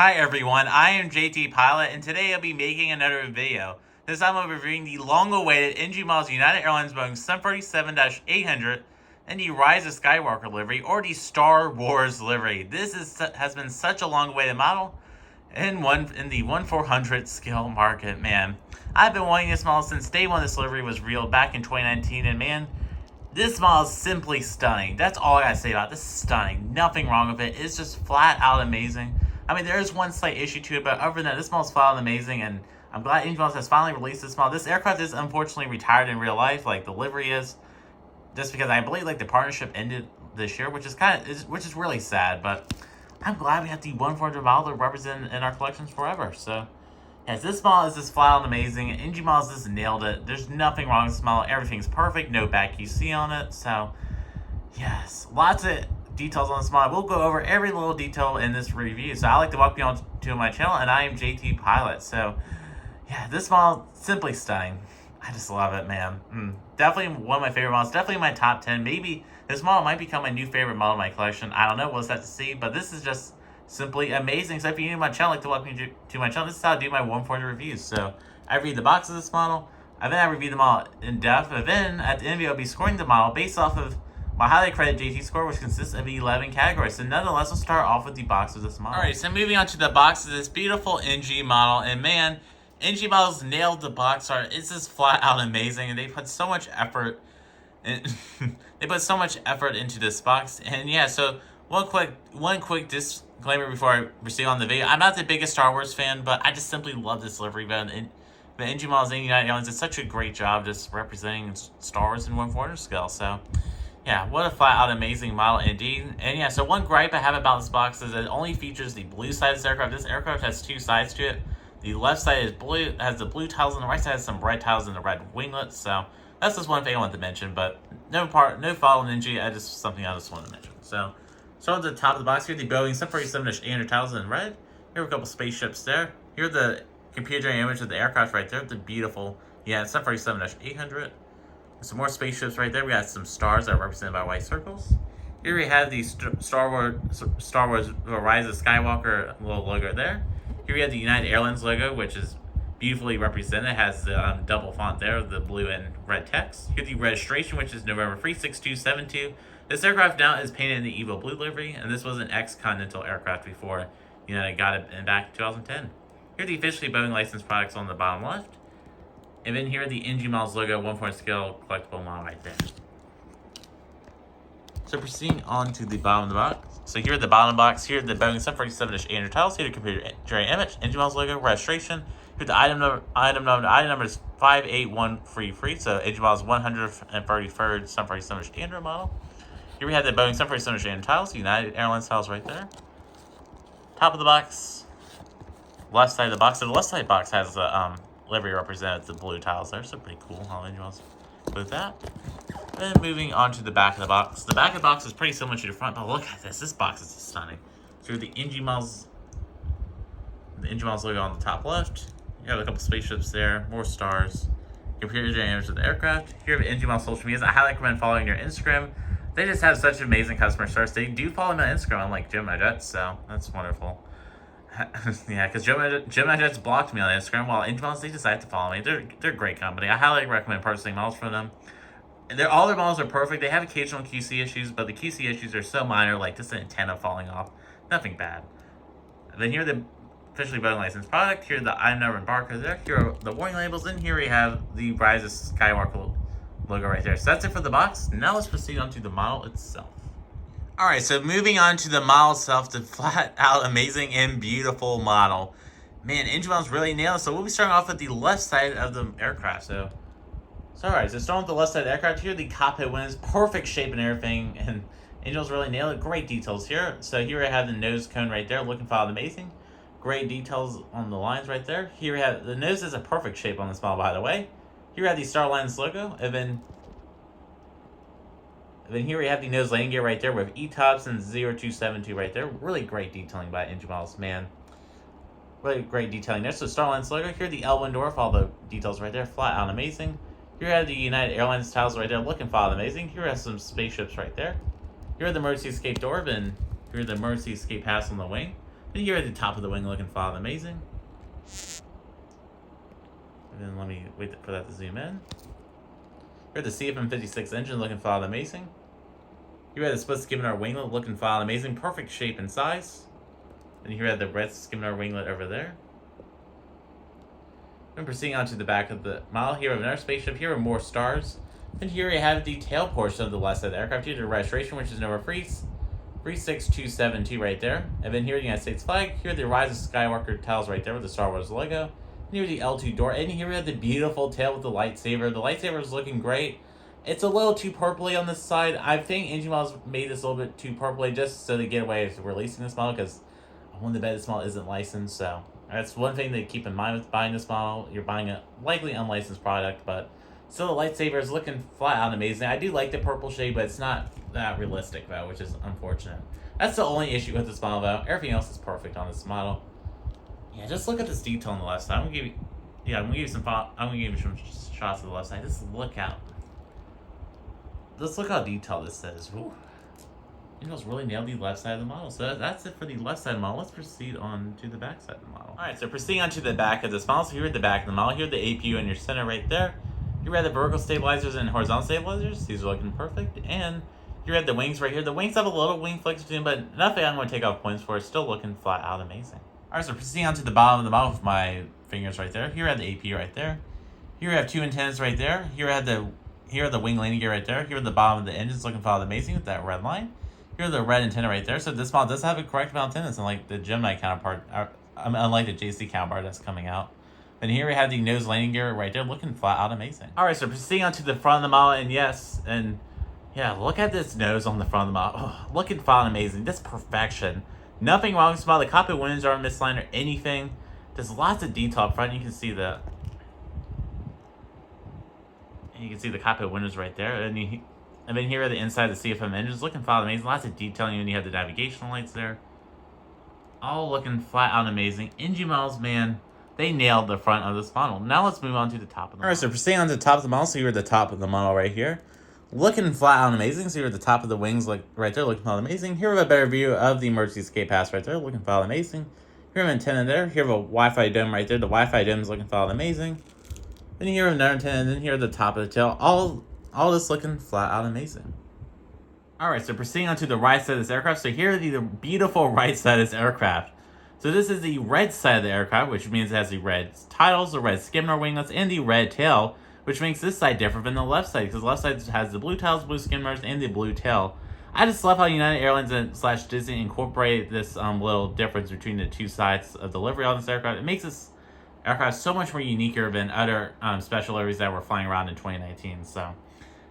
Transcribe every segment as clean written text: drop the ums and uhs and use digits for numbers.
Hi everyone, I am JT Pilot, and today I'll be making another video. This time I'll be reviewing the long-awaited NG models United Airlines Boeing 737-800 and the Rise of Skywalker livery, or the Star Wars livery. Has been such a long-awaited model in the 1/400 scale market, man. I've been wanting this model since day one this livery was revealed back in 2019, and man, this model is simply stunning. That's all I gotta say about it. This is stunning. Nothing wrong with it. It's just flat out amazing. I mean, there is one slight issue to it, but other than that, this model's flat out amazing, and I'm glad Angel has finally released this model. This aircraft is unfortunately retired in real life, like the livery is, just because I believe like the partnership ended this year, which is really sad. But I'm glad we have the 1/400 model to represent in our collections forever. So, yes, this model is just flat out amazing. NG models just nailed it. There's nothing wrong with this model. Everything's perfect. No bad QC on it. So, yes, lots of details on this model. We'll go over every little detail in this review. So I like to welcome you on to my channel, and I am JT Pilot. So yeah, this model simply stunning. I just love it, man. Definitely one of my favorite models. Definitely my top 10. Maybe this model might become my new favorite model in my collection. I don't know. We'll just have to see. But this is just simply amazing. So if you're new to my channel, I'd like to welcome you to my channel. This is how I do my 1/4 reviews. So I read the box of this model. I review the model in depth. And then at the end of it, I'll be scoring the model based off of my highly accredited JCT Score, which consists of 11 categories. So nonetheless, we'll start off with the box of this model. Alright, so moving on to the box of this beautiful NG model. And man, NG models nailed the box art. It's just flat out amazing, and they put so much effort into this box. And yeah, so one quick disclaimer before I proceed on the video. I'm not the biggest Star Wars fan, but I just simply love this livery. But the NG models in United Airlines did such a great job just representing Star Wars in 1/4 scale. So yeah, what a flat out amazing model indeed. And yeah, so one gripe I have about this box is that it only features the blue side of this aircraft. This aircraft has two sides to it. The left side is blue, has the blue tiles, and the right side has some red tiles and the red winglets. So that's just one thing I wanted to mention, but no fault in NG. Something I just wanted to mention. So at the top of the box here, the Boeing 747-800 tiles in red. Here are a couple spaceships there. Here are the computer-generated image of the aircraft right there. The beautiful, 747-800. Some more spaceships right there. We got some stars that are represented by white circles. Here we have the Star Wars Rise of Skywalker little logo there. Here we have the United Airlines logo, which is beautifully represented. It has the double font there, the blue and red text. Here the registration, which is November 36272. This aircraft now is painted in the Evo Blue livery, and this was an ex-Continental aircraft before United got it back in 2010. Here are the officially Boeing licensed products on the bottom left. And then here are the NG models logo 1/4 scale collectible model right there. So proceeding on to the bottom of the box. So here at the bottom box, here are the Boeing 747-800 tiles. Here the computer generated image, NG models logo, registration. Here the item number is 58133. So NG models 133rd 747-800 model. Here we have the Boeing 747-800 tiles, United Airlines tiles right there. Top of the box, left side of the box. So the left side box has the livery represented the blue tiles there, so pretty cool how NG models with that. Then moving on to the back of the box. The back of the box is pretty similar to the front, but look at this. This box is just stunning. So the NG models logo on the top left. You have a couple spaceships there, more stars. Computer generated image of the aircraft. Here are the NG models social medias. I highly recommend following their Instagram. They just have such amazing customer service. They do follow me on Instagram, unlike Gemini Jets, so that's wonderful. Yeah, because Gemini Jets blocked me on Instagram, while NG models, they decided to follow me. They're a great company. I highly recommend purchasing models from them. All their models are perfect. They have occasional QC issues, but the QC issues are so minor, like just an antenna falling off. Nothing bad. And then here are the officially Boeing licensed product. Here are the item number and barcode there. Here are the warning labels. And here we have the Rise of Skywalker logo right there. So that's it for the box. Now let's proceed on to the model itself. Alright, so moving on to the model itself, the flat out amazing and beautiful model. Man, NG models really nailed it. So we'll be starting off with the left side of the aircraft. So alright, so starting with the left side of the aircraft, here the cockpit windows, perfect shape and everything, and NG models really nailed it. Great details here. So here I have the nose cone right there, looking flat amazing. Great details on the lines right there. Here we have the nose is a perfect shape on this model, by the way. Here we have the Star Alliance logo, and then here we have the nose landing gear right there with ETOPS and 0272 right there. Really great detailing by NG models, man. Really great detailing there. So Star Alliance logo. Here the L1 door with all the details right there. Flat out amazing. Here we have the United Airlines tiles right there. Looking flat out amazing. Here we have some spaceships right there. Here are the emergency escape door, and here are the emergency escape pass on the wing. And here at the top of the wing looking flat amazing. And then let me wait for that to zoom in. Here at the CFM56 engine looking flat amazing. Here at the split skimmer winglet looking flat amazing. Perfect shape and size. And here at the red skimmer winglet over there. And proceeding on to the back of the model, here we have another spaceship. Here are more stars. And here we have the tail portion of the left side of the aircraft. Here the registration, which is number 36272 right there. And then here the United States flag. Here the Rise of Skywalker tiles right there with the Star Wars logo. And here the L2 door. And here we have the beautiful tail with the lightsaber. The lightsaber is looking great. It's a little too purpley on this side. I think Engine Models made this a little bit too purpley just so they get away with releasing this model, because I want to bet this model isn't licensed, so that's one thing to keep in mind with buying this model. You're buying a likely unlicensed product, but still the lightsaber is looking flat out amazing. I do like the purple shade, but it's not that realistic though, which is unfortunate. That's the only issue with this model though. Everything else is perfect on this model. Yeah, just look at this detail on the left side. I'm gonna give you some shots of the left side. Just look out. Let's look how detailed this is. Ooh. You know, really nailed the left side of the model. So that's it for the left side of the model. Let's proceed on to the back side of the model. Alright, so proceeding on to the back of this model. So here at the back of the model, here are the APU in your center right there. Here we have the vertical stabilizers and horizontal stabilizers. These are looking perfect. And here we have the wings right here. The wings have a little wing flex between them, but nothing I'm going to take off points for. It's still looking flat out amazing. Alright, so proceeding on to the bottom of the model with my fingers right there. Here we have the APU right there. Here we have two antennas right there. Here are the wing landing gear right there. Here at the bottom of the engine is looking flat out amazing with that red line. Here's the red antenna right there. So this model does have a correct amount of antennas, unlike the Gemini counterpart, unlike the JCT counterpart that's coming out. And here we have the nose landing gear right there, looking flat out amazing. All right, so proceeding on to the front of the model, and yeah, look at this nose on the front of the model. Oh, looking flat out amazing. This perfection. Nothing wrong with this model. The cockpit windows aren't misaligned or anything. There's lots of detail up front. You can see the cockpit windows right there, and then here are the inside of the CFM engines, looking flat out amazing. Lots of detailing, and you have the navigational lights there. All looking flat out amazing. Engine Models, man, they nailed the front of this model. Now let's move on to the top of the model. All right, so proceeding on to the top of the model, so you're at the top of the model right here. Looking flat out amazing. So you're at the top of the wings, like right there, looking flat out amazing. Here we have a better view of the emergency escape hatch right there, looking flat out amazing. Here we have an antenna there. Here we have a Wi-Fi dome right there. The Wi-Fi dome is looking flat out amazing. Then here we have another antenna, and then here at the top of the tail. All this looking flat out amazing. Alright, so proceeding on to the right side of this aircraft. So here are the beautiful right side of this aircraft. So this is the red side of the aircraft, which means it has the red titles, the red skimmer winglets, and the red tail, which makes this side different than the left side, because the left side has the blue titles, blue skimmers, and the blue tail. I just love how United Airlines and / Disney incorporate this little difference between the two sides of the livery on this aircraft. It makes this aircraft so much more uniquer than other special liveries that were flying around in 2019. So,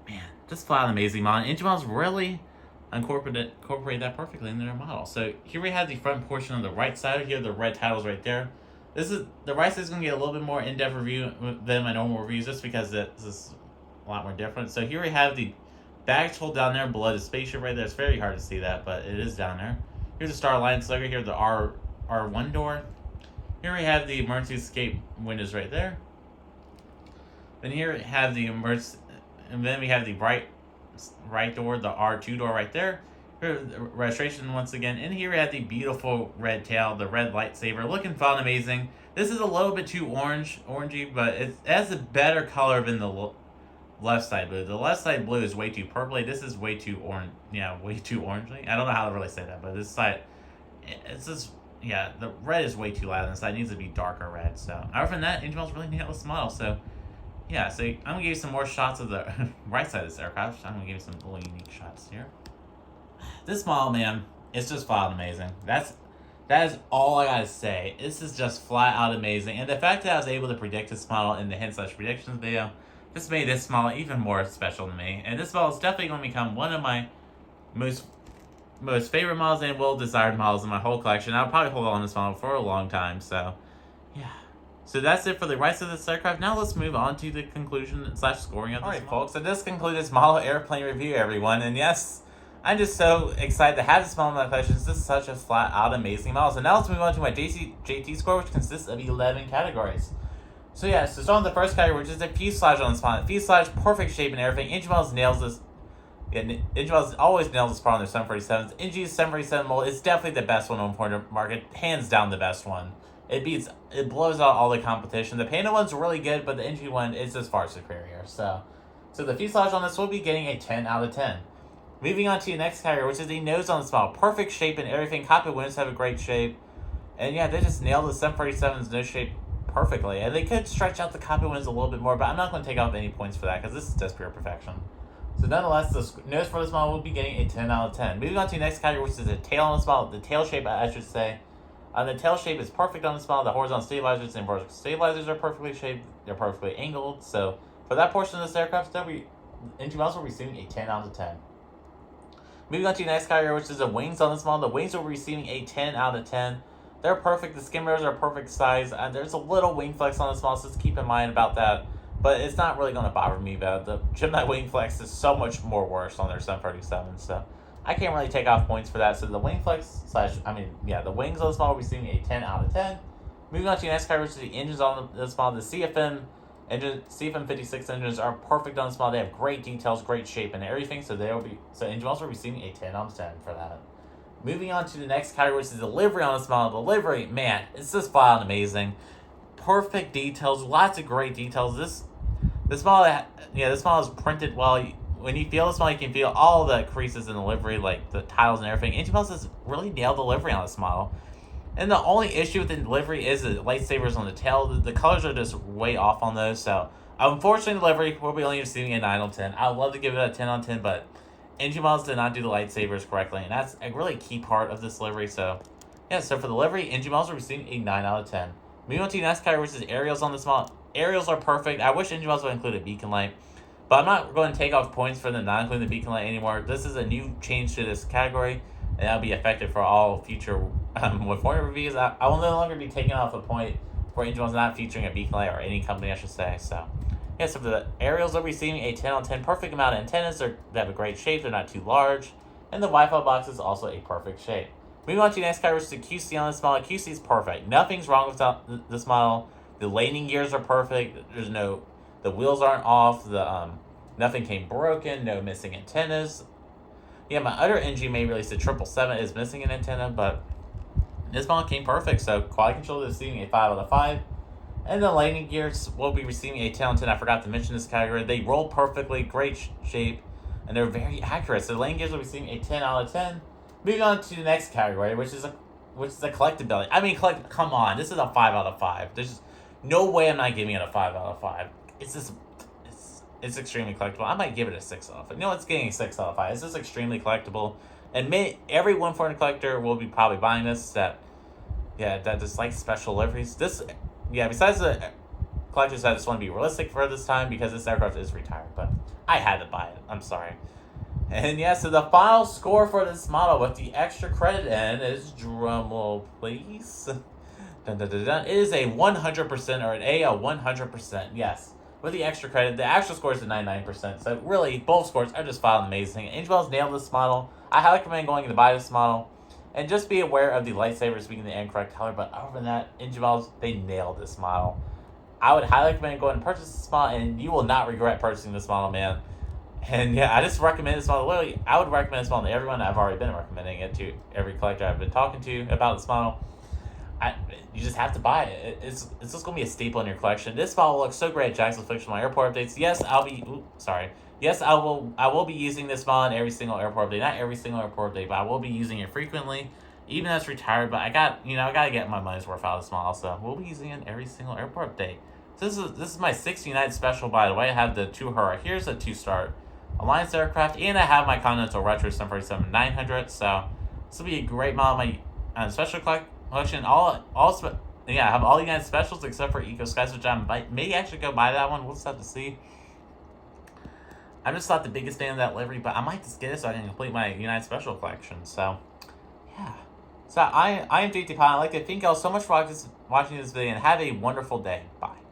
man, just flat out amazing model. Engine Models really incorporate that perfectly in their model. So here we have the front portion on the right side. Here are the red titles right there. The right side is going to get a little bit more in-depth review than my normal reviews, just because this is a lot more different. So here we have the baggage hold down there below the spaceship right there. It's very hard to see that, but it is down there. Here's the Star Alliance logo. Here the R1 door. Here we have the emergency escape windows right there. Then here we have the emergency, and then we have the right door, the R2 door right there. Here the registration once again, and here we have the beautiful red tail, the red lightsaber, looking fun, amazing. This is a little bit too orangey, but it has a better color than the left side blue. The left side blue is way too purpley. This is way too orange. Yeah, way too orangey. I don't know how to really say that, but this side, it's just. Yeah, the red is way too loud on the side. It needs to be darker red. So, other than that, Engine Models really nailed this model. So, yeah, so I'm going to give you some more shots of the right side of this aircraft. I'm going to give you some little unique shots here. This model, man, it's just flat out amazing. That is all I got to say. This is just flat out amazing. And the fact that I was able to predict this model in the hint/predictions video just made this model even more special to me. And this model is definitely going to become one of my most favorite models and well-desired models in my whole collection. I'll probably hold on to this model for a long time, so yeah. So that's it for the right side of this aircraft. Now let's move on to the conclusion / scoring of this model. Folks, so this concludes this model airplane review, everyone. And yes, I'm just so excited to have this model in my collection. This is such a flat-out amazing model. So now let's move on to my JCT score, which consists of 11 categories. So yeah, so starting with the first category, which is the fuselage on this model. Fuselage, perfect shape and everything. Engine Models nails this. Yeah, NG Miles always nails the spot on their 747s. NG's 747 mold is definitely the best one on the imported market, hands down the best one. It blows out all the competition. The Panda one's really good, but the NG one is just far superior. So the fuselage on this will be getting a 10 out of 10. Moving on to the next category, which is the nose on the smile. Perfect shape and everything. Cockpit windows have a great shape. And yeah, they just nailed the 747's nose shape perfectly. And they could stretch out the cockpit windows a little bit more, but I'm not going to take off any points for that because this is just pure perfection. So nonetheless, the nose for this model will be getting a 10 out of 10. Moving on to the next category, which is the tail on this model. The tail shape, I should say. The tail shape is perfect on this model. The horizontal stabilizers and vertical stabilizers are perfectly shaped. They're perfectly angled. So for that portion of this aircraft, NG Miles will be receiving a 10 out of 10. Moving on to the next category, which is the wings on this model. The wings will be receiving a 10 out of 10. They're perfect. The skin mirrors are perfect size. There's a little wing flex on this model, so just keep in mind about that. But it's not really going to bother me about the Gemini wing flex is so much more worse on their 737. So I can't really take off points for that. So the wing flex the wings on this model will be receiving a 10 out of 10. Moving on to the next category, which is the engines on this model. The CFM 56 engines are perfect on this model. They have great details, great shape, and everything. So engine miles will be receiving a 10 out of 10 for that. Moving on to the next category, which is the livery on this model. The livery, man, it's just flat out amazing. Perfect details, lots of great details. This model is printed well. When you feel this model, you can feel all the creases in the livery, like the tiles and everything. NG Miles has really nailed the livery on this model. And the only issue with the livery is the lightsabers on the tail. The colors are just way off on those. So, unfortunately, the livery will be only receiving a 9 out of 10. I would love to give it a 10 out of 10, but NG Miles did not do the lightsabers correctly. And that's a really key part of this livery. So, yeah, so for the livery, NG Miles are receiving a 9 out of 10. Moving on to the next category, which is aerials on this model. Aerials are perfect. I wish NG Miles would include a beacon light. But I'm not going to take off points for them not including the beacon light anymore. This is a new change to this category, and that'll be effective for all future Warrior reviews. I will no longer be taking off a point for NG Miles not featuring a beacon light, or any company, I should say. So, yeah, so for the aerials, they're receiving a 10 out of 10. Perfect amount of antennas. They have a great shape. They're not too large. And the Wi-Fi box is also a perfect shape. Moving on to the next category, which is the QC on this model. QC is perfect. Nothing's wrong with this model. The landing gears are perfect. The wheels aren't off. Nothing came broken. No missing antennas. Yeah, my other NG may release the 777 is missing an antenna, but this model came perfect. So quality control is receiving a 5 out of 5. And the landing gears will be receiving a 10 out of 10. I forgot to mention this category. They roll perfectly, great shape, and they're very accurate. So the landing gears will be receiving a 10 out of 10. Moving on to the next category, which is a collectability. I mean, come on, this is a 5 out of 5. There's no way I'm not giving it a 5 out of 5. It's extremely collectible. I might give it a 6 out of 5. No, it's getting a 6 out of 5. It's just extremely collectible. And every 140 collector will be probably buying this that just like special liveries. Besides the collectors, I just want to be realistic for this time because this aircraft is retired. But I had to buy it. I'm sorry. And yeah, so the final score for this model with the extra credit in is, drumroll please, dun, dun, dun, dun, it is a 100% or an A, a 100%, yes. With the extra credit, the actual score is a 99%. So really, both scores are just flat amazing. NG Miles nailed this model. I highly recommend going to buy this model. And just be aware of the lightsabers being the incorrect color. But other than that, NG Miles, they nailed this model. I would highly recommend going and purchase this model, and you will not regret purchasing this model, man. And yeah, I just recommend this model. Literally, I would recommend this model to everyone. I've already been recommending it to every collector I've been talking to about this model. You just have to buy it. It's just going to be a staple in your collection. This model looks so great at Jacksonville Fictional airport updates. Yes, I will be using this model in every single airport update. Not every single airport update, but I will be using it frequently. Even as retired, but I got to get my money's worth out of this model. So we'll be using it in every single airport update. So this is my 6th United Special, by the way. I have the 2 Hurrah. Here's a 2-star Alliance aircraft, and I have my Continental Retro 747-900. So this will be a great model. My special collection. I have all United Specials except for Eco Skies, which I may actually go buy that one. We'll just have to see. I'm just not the biggest fan of that livery, but I might just get it so I can complete my United Special collection. So, yeah. So I am JCT Pilot. I'd like to thank you all so much for watching this video, and have a wonderful day. Bye.